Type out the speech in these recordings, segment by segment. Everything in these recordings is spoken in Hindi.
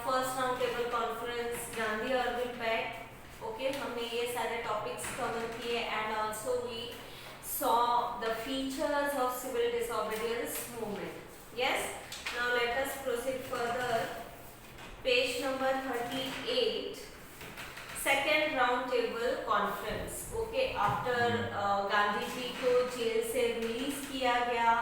First round table conference, Gandhi Irwin pact. Okay, हमने ये सारे टॉपिक्स कवर किए and also we saw the features of civil disobedience movement. Yes, now let us proceed further. Page number 38, second round table conference. Okay, after Gandhi ji को जेल से रिलीज किया गया,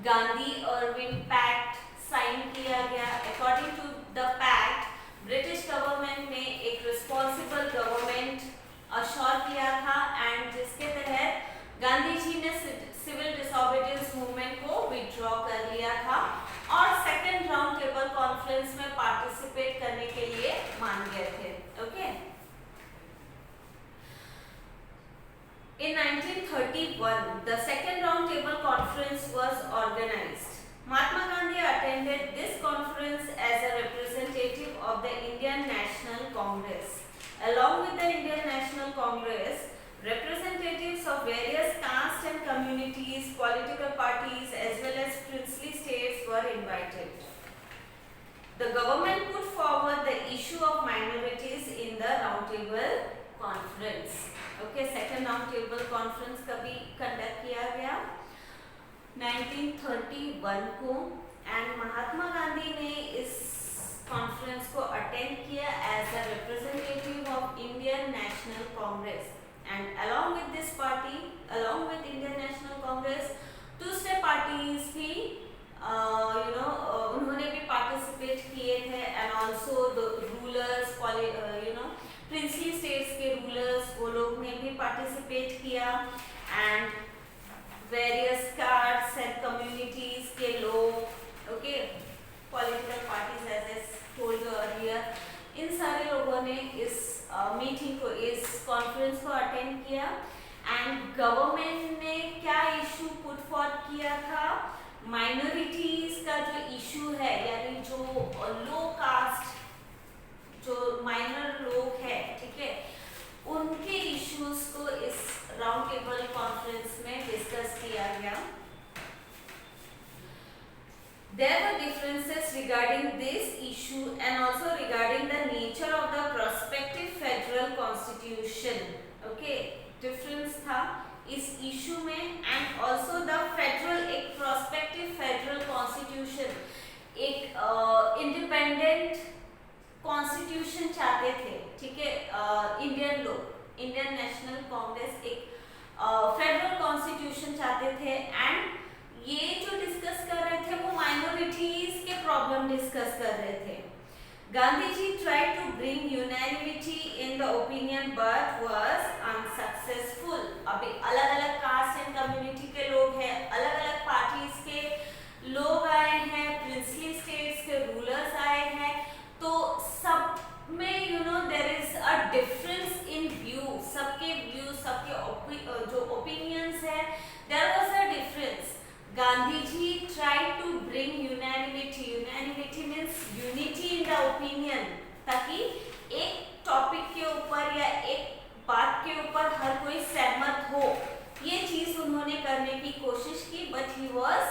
गांधी अर्विन पैक्ट साइन किया गया। According to the pact British government ने एक रिस्पॉन्सिबल गवर्नमेंट अश्योर किया था एंड जिसके तहत गांधी जी ने सिविल डिसोबीडियंस मूवमेंट को विड्रॉ कर लिया था और सेकेंड राउंड टेबल कॉन्फ्रेंस में पार्टिसिपेट करने के लिए मान गए थे। Okay, in 1931 the second round table conference was organized. Mahatma Gandhi attended this conference as a representative of the Indian National Congress. Along with the Indian National Congress, representatives of various caste and communities, political parties as well as princely states were invited. The government put forward the issue of minorities in the round table conference. Okay, second round table conference कभी कंडक्ट किया गया 1931 को एंड महात्मा गांधी ने इस कॉन्फ्रेंस को अटेंड किया as a representative of Indian national Congress and along with this party, along with Indian national Congress, दूसरे पार्टीज भी उन्होंने भी पार्टिसिपेट किए थे and also the rulers, princely states के रूलर्स, वो लोग ने भी पार्टिसिपेट किया and various castes and communities के लोग, okay, political parties as I told you earlier, इन सारे लोगों ने इस मीटिंग को, इस कॉन्फ्रेंस को अटेंड किया एंड गवर्नमेंट ने क्या इशू पुट फॉरवर्ड किया था, माइनॉरिटीज का जो इशू है, यानी जो लो कास्ट, जो माइनर लोग हैं, ठीक है, उनके इश्यूज को इस राउंड टेबल कॉन्फ्रेंस में डिस्कस किया गया। There were differences regarding this issue and also regarding the nature of the prospective federal constitution. Okay, difference था इस इशू में एंड ऑल्सो द फेडरल, एक प्रोस्पेक्टिव फेडरल कॉन्स्टिट्यूशन, एक इंडिपेंडेंट कॉन्स्टिट्यूशन चाहते थे, ठीक है, इंडियन लोग, इंडियन नेशनल कांग्रेस एक फेडरल कॉन्स्टिट्यूशन चाहते थे एंड ये जो डिस्कस कर रहे थे वो माइनॉरिटीज के प्रॉब्लम डिस्कस कर रहे थे। Gandhi ji tried to bring unanimity in the opinion but was unsuccessful. अभी अलग अलग कास्ट एंड कम्युनिटी के लोग हैं, अलग अलग पार्टीज के लोग आए हैं, प्रिंसली स्टेट्स के रूलर्स आए हैं, तो सब में there is a difference in view, सबके व्यू, सबके जो ओपिनियंस है, there was a difference. Gandhi ji try to bring unanimity, unanimity means unity in the opinion, ताकि एक टॉपिक के ऊपर या एक बात के ऊपर हर कोई सहमत हो, ये चीज उन्होंने करने की कोशिश की बट ही वाज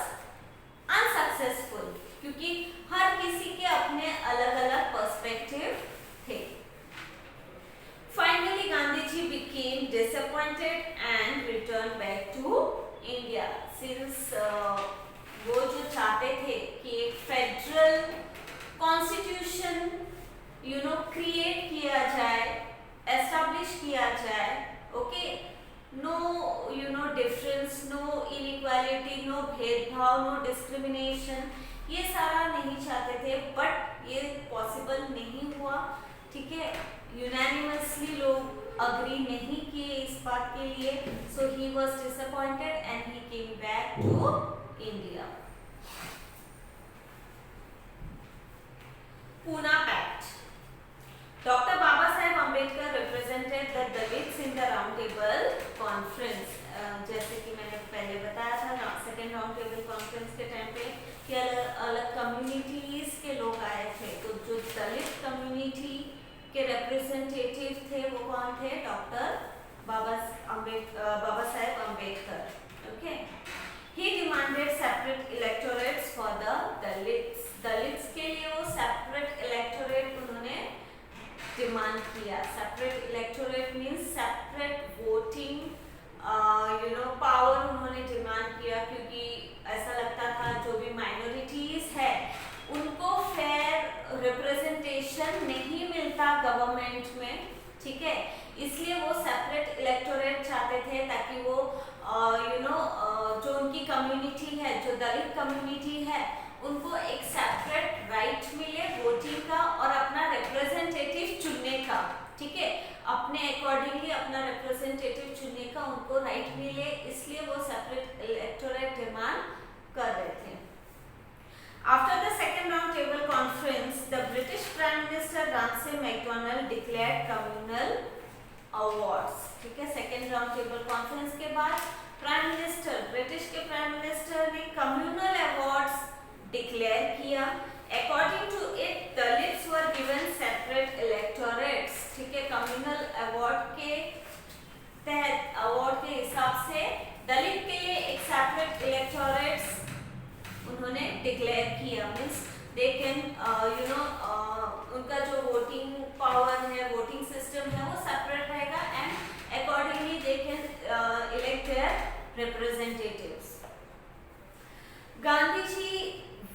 अनसक्सेसफुल क्योंकि हर किसी के अपने अलग अलग पर्सपेक्टिव थे। Finally, Gandhiji became disappointed and returned back to India. Since वो जो चाहते थे कि एक फेडरल कॉन्स्टिट्यूशन क्रिएट किया जाए, एस्टैब्लिश किया जाए, okay, no difference, no inequality, no भेदभाव, नो डिस्क्रिमिनेशन, ये सारा नहीं चाहते थे बट ये पॉसिबल नहीं हुआ, ठीक है, यूनानिमसली लोग अग्री नहीं किए इस बात के लिए, so he was disappointed and he came back to India. Poona pact. Doctor Baba Saheb Ambedkar represented the Dalits in the round table conference. जैसे कि मैंने पहले बताया था सेकेंड राउंड टेबल कॉन्फ्रेंस के टाइम पे कि अलग अलग कम्युनिटीज के लोग आए थे, तो जो दलित कम्युनिटी के रिप्रेजेंटेटिव थे वो कौन थे, doctor Baba Saheb Ambedkar. Okay, he demanded separate electorates for the Dalits. Dalits के लिए वो सेपरेट इलेक्टोरेट रिप्रेजेंटेशन नहीं मिलता गवर्नमेंट में, ठीक है, इसलिए वो सेपरेट इलेक्टोरेट चाहते थे ताकि वो जो उनकी कम्युनिटी है, जो दलित कम्युनिटी है, उनको एक सेपरेट राइट मिले वोटिंग का और अपना रिप्रेजेंटेटिव चुनने का, ठीक है, अपने अकॉर्डिंगली अपना रिप्रेजेंटेटिव चुनने का उनको राइट मिले, इसलिए वो सेपरेट इलेक्टोरेट डिमांड कर रहे थे। After the second round table conference, the British Prime Minister Ramsay MacDonald declared communal awards, ठीक है, सेकेंड राउंड टेबल कॉन्फ्रेंस के बाद प्राइम मिनिस्टर, ब्रिटिश के प्राइम मिनिस्टर ने कम्युनल अवार्ड्स डिक्लेयर किया। According to it Dalits were given separate electorates, ठीक है, कम्युनल अवार्ड के तहत, अवार्ड के हिसाब से दलित के लिए एक सेपरेट इलेक्टोरेट्स उन्होंने डिक्लेयर किया। मीन्स दे कैन उनका जो वोटिंग पावर है, वोटिंग सिस्टम है, वो सेपरेट रहेगा and accordingly they can elect their representatives. Gandhi ji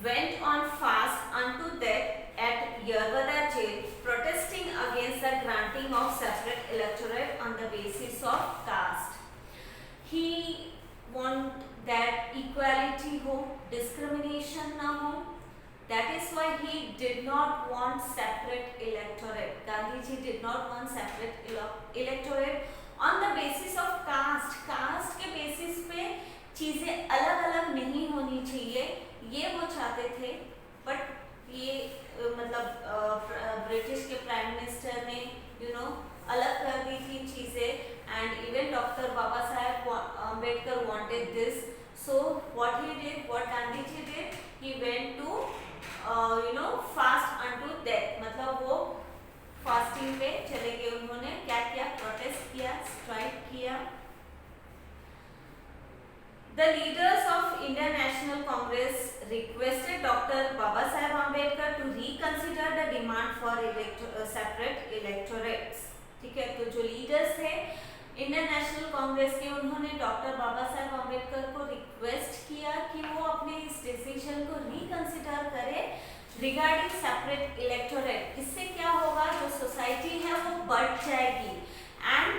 went on fast unto death at Yerbada jail, protesting against the granting of separate electorate on the basis of caste. He want that equality हो, discrimination ना हो, that is why he did not want separate electorate. Gandhi ji did not want separate electorate on the basis of caste. caste के basis पे चीजें अलग अलग नहीं होनी चाहिए, ये वो चाहते थे, बट ये ब्रिटिश के प्राइम मिनिस्टर ने अलग कर दी थी चीजें, and even doctor Baba Saheb Ambedkar wanted this, so what he did, what Gandhi ji did, he went to fast unto death, मतलब वो फास्टिंग पे चले गए, उन्होंने क्या किया, प्रोटेस्ट किया, स्ट्राइक किया। The leaders of Indian National Congress requested Dr. Baba Saheb Ambedkar to reconsider the demand for separate electorates, ठीक है, तो जो लीडर्स थे इंडियन नेशनल कांग्रेस के, उन्होंने डॉक्टर बाबा साहेब अम्बेडकर को रिक्वेस्ट किया कि वो अपने इस डिसीजन को रिकंसिडर करे रिगार्डिंग सेपरेट इलेक्टोरेट। इससे क्या होगा, जो सोसाइटी है वो बढ़ जाएगी, and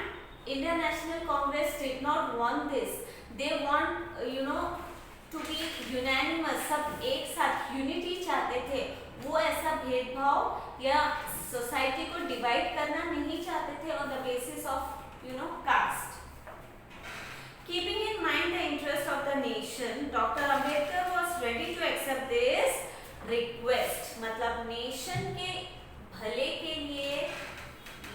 Indian national Congress did not want this, they want to be unanimous, सब एक साथ यूनिटी चाहते थे, वो ऐसा भेदभाव या सोसाइटी को डिवाइड करना नहीं चाहते थे on the basis of caste. Keeping in mind the interest of the nation, Dr. Ambedkar was ready to accept this request. मतलब नेशन के भले के लिए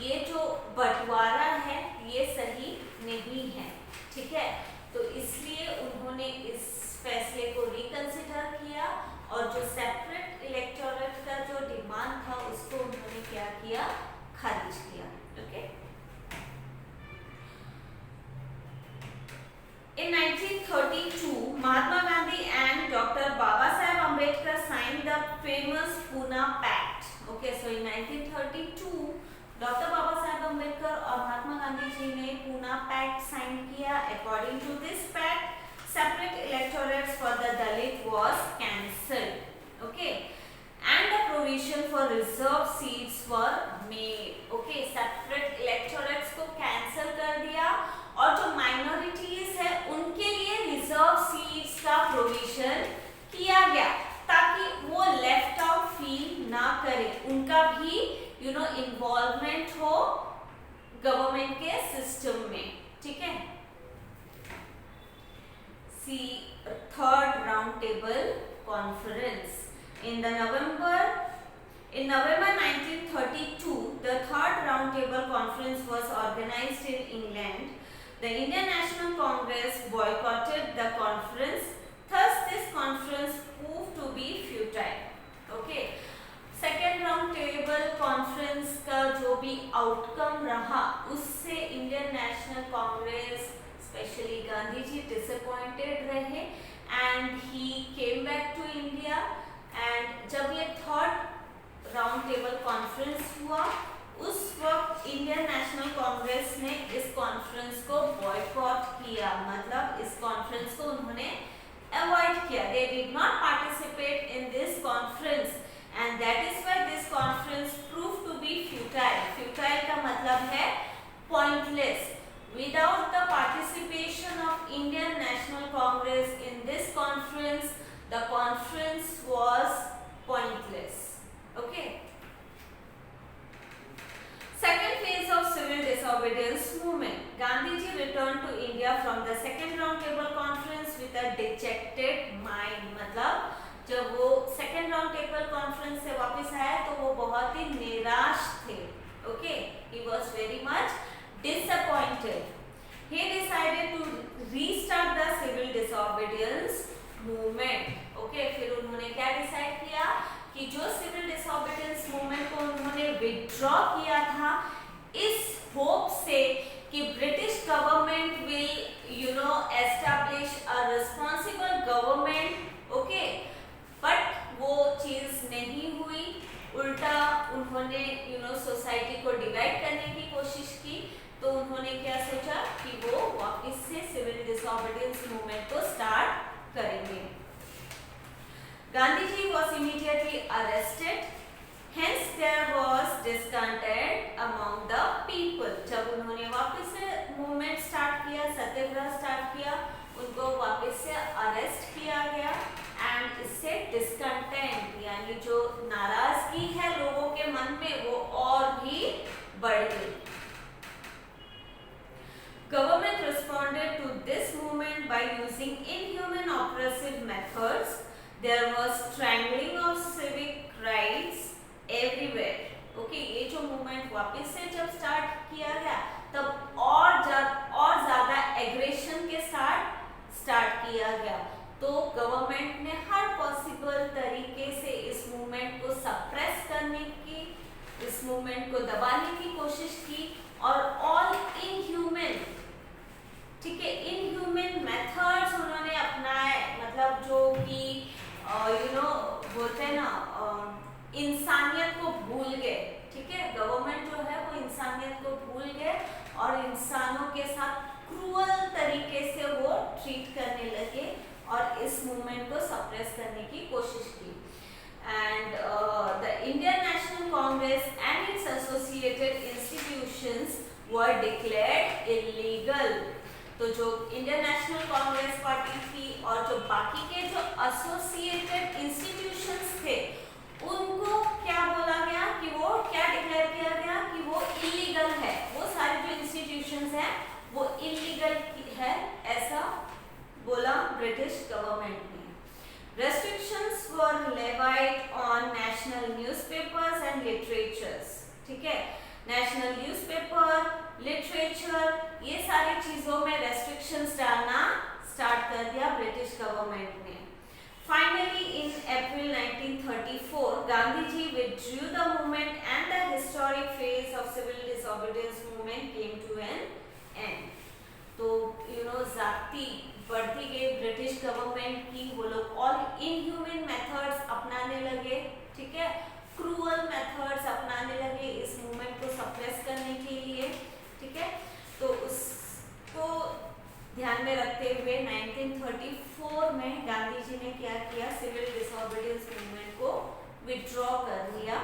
ये जो बंटवारा है ये सही नहीं है, ठीक है, तो इसलिए उन्होंने इस फैसले को रिकंसिडर किया और जो सेपरेट इलेक्टोरेट का जो डिमांड था उसको उन्होंने क्या किया, खारिज किया। Okay, In 1932, Mahatma Gandhi and Dr. Baba Saheb Ambedkar signed the famous Pune Pact. Okay, so in 1932, Dr. Baba Saheb Ambedkar और महात्मा गांधी जी ने पूना पैक्ट साइन किया। According to this pact, separate electorates for the Dalit was cancelled. Okay, and the provision for reserved seats were made. Okay, separate electorates को cancel कर दिया और जो माइनॉरिटीज है उनके लिए रिजर्व सीट्स का प्रोविजन किया गया ताकि वो लेफ्ट आउट फील ना करे, उनका भी इन्वॉल्वमेंट हो गवर्नमेंट के सिस्टम में, ठीक है। See third round table conference in November 1932, the third round table conference was organized in England. The Indian National Congress boycotted the conference. Thus, this conference proved to be futile. Okay. Second round table conference का जो भी outcome रहा, उससे Indian National Congress, especially Gandhi ji disappointed रहे, and he came back to India. And जब ये थर्ड राउंड टेबल कॉन्फ्रेंस हुआ, उस वक्त इंडियन नेशनल कांग्रेस ने इस कॉन्फ्रेंस को बॉयकॉट किया, मतलब इस कॉन्फ्रेंस को उन्होंने अवॉइड किया। They did not participate in this conference and that is why this conference proved to be futile. Futile का मतलब है pointless. Without the participation of Indian National Congress in this conference, the conference was pointless. Okay. Second phase of civil disobedience movement. Gandhi ji returned to India from the second round table conference with a dejected mind. मतलब जब वो second round table conference से वापस आया तो वो बहुत ही निराश थे. Okay, he was very much disappointed. He decided to restart the civil disobedience movement. Okay, फिर उन्होंने क्या डिसाइड किया कि जो सिविल डिसोबीडियंस मूवमेंट को उन्होंने विथड्रॉ किया था इस होप से कि British government will establish a responsible government. Okay, but वो चीज नहीं हुई. उल्टा उन्होंने सोसाइटी को डिवाइड करने की कोशिश की. तो उन्होंने क्या सोचा कि वो वापस से सिविल डिसोबीडियंस मूवमेंट को स्टार्ट करेंगे. Gandhiji was immediately arrested. Hence there was discontent among the people. जब उन्होंने वापस से मूवमेंट स्टार्ट किया, सत्याग्रह स्टार्ट किया, उनको वापस से अरेस्ट किया गया एंड इससे डिस्कंटेंट यानी जो नाराजगी है लोगों के मन में वो और भी बढ़ गई. Government responded to this movement by using inhuman oppressive methods. There was strangling of civic rights everywhere. Okay, ये जो मूवमेंट वापस से जब स्टार्ट किया गया तब और ज़्यादा एग्रेशन के साथ स्टार्ट किया गया. तो गवर्नमेंट ने हर पॉसिबल तरीके से इस मूवमेंट को सप्रेस करने की, इस मूवमेंट को दबाने की कोशिश की और ऑल इनह्यूमन, ठीक है, इनह्यूमन मेथड्स उन्होंने अपनाए. मतलब जो कि बोलते हैं ना इंसानियत को भूल गए. ठीक है, गवर्नमेंट जो है वो इंसानियत को भूल गए और इंसानों के साथ क्रूअल तरीके से वो ट्रीट करने लगे और इस मूवमेंट को सप्रेस करने की कोशिश की. And the Indian national Congress and it's associated institutions were declared illegal. तो जो इंडियन नेशनल कांग्रेस पार्टी थी और जो बाकी के जो एसोसिएटेड इंस्टीट्यूशंस थे उनको क्या बोला गया कि वो क्या डिक्लेयर किया गया कि वो इलीगल है. वो सारे जो इंस्टीट्यूशंस हैं वो इलीगल है, ऐसा बोला ब्रिटिश गवर्नमेंट ने. Restrictions were levied on national newspapers and literatures. ठीक है, नेशनल न्यूज़पेपर, लिटरेचर, ये सारी चीजों में रेस्ट्रिक्शंस डालना स्टार्ट कर दिया ब्रिटिश गवर्नमेंट ने. Finally in April 1934 Gandhi ji withdrew the movement and the historic phase of civil disobedience movement came to an end. तो जाति बढ़ती गई ब्रिटिश गवर्नमेंट की. वो लोग ऑल इनह्यूमन मेथड्स अपनाने लगे. ठीक है, क्रूअल मेथड्स अपनाने लगे इस मूवमेंट को सप्रेस करने के लिए. ठीक है, तो उसको ध्यान में रखते हुए 1934 में गांधी जी ने क्या किया, सिविल डिसोबीडियंस मूवमेंट को विथड्रॉ कर लिया.